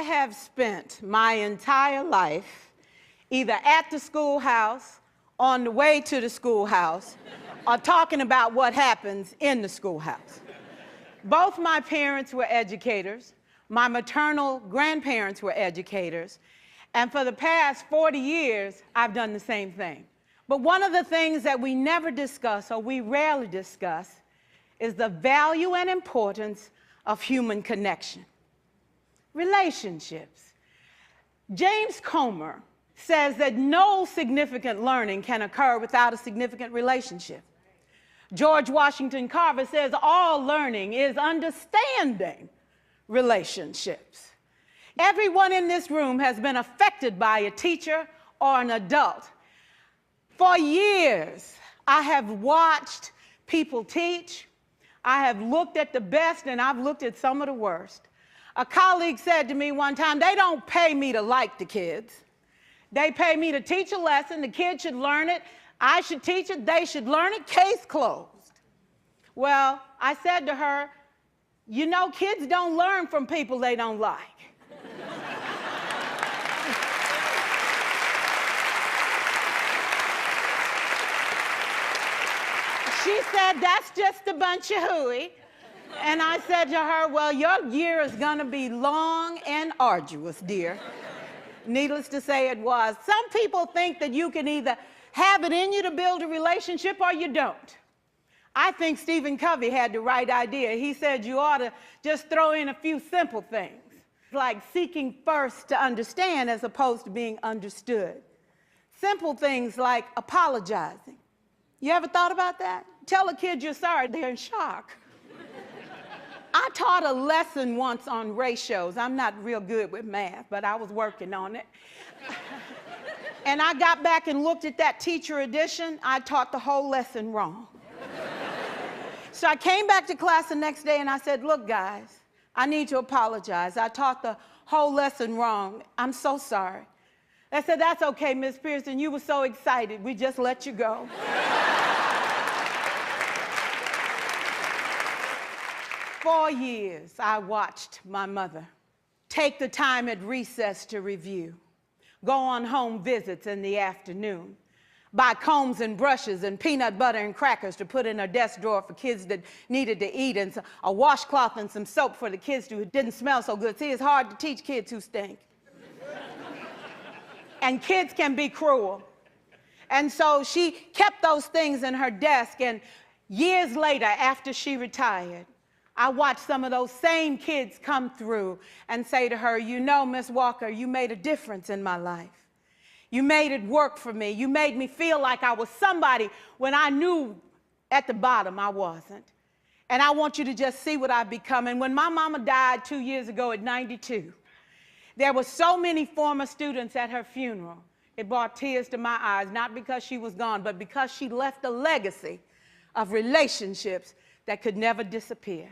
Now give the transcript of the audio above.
I have spent my entire life either at the schoolhouse, on the way to the schoolhouse, or talking about what happens in the schoolhouse. Both my parents were educators. My maternal grandparents were educators. And for the past 40 years, I've done the same thing. But one of the things that we never discuss, or we rarely discuss, is the value and importance of human connection. Relationships. James Comer says that no significant learning can occur without a significant relationship. George Washington Carver says all learning is understanding relationships. Everyone in this room has been affected by a teacher or an adult. For years, I have watched people teach. I have looked at the best and I've looked at some of the worst. A colleague said to me one time, they don't pay me to like the kids. They pay me to teach a lesson. The kids should learn it. I should teach it. They should learn it. Case closed. Well, I said to her, you know, kids don't learn from people they don't like. She said, that's just a bunch of hooey. And I said to her, well, your year is going to be long and arduous, dear. Needless to say, it was. Some people think that you can either have it in you to build a relationship or you don't. I think Stephen Covey had the right idea. He said you ought to just throw in a few simple things, like seeking first to understand as opposed to being understood. Simple things like apologizing. You ever thought about that? Tell a kid you're sorry, they're in shock. I taught a lesson once on ratios. I'm not real good with math, but I was working on it. And I got back and looked at that teacher edition. I taught the whole lesson wrong. So I came back to class the next day and I said, look, guys, I need to apologize. I taught the whole lesson wrong. I'm so sorry. They said, that's okay, Miss Pierson. You were so excited. We just let you go. For years, I watched my mother take the time at recess to review, go on home visits in the afternoon, buy combs and brushes and peanut butter and crackers to put in her desk drawer for kids that needed to eat, and a washcloth and some soap for the kids who didn't smell so good. See, it's hard to teach kids who stink. And kids can be cruel. And so she kept those things in her desk, and years later, after she retired, I watched some of those same kids come through and say to her, you know, Miss Walker, you made a difference in my life. You made it work for me. You made me feel like I was somebody when I knew at the bottom I wasn't. And I want you to just see what I've become. And when my mama died 2 years ago at 92, there were so many former students at her funeral. It brought tears to my eyes, not because she was gone, but because she left a legacy of relationships that could never disappear.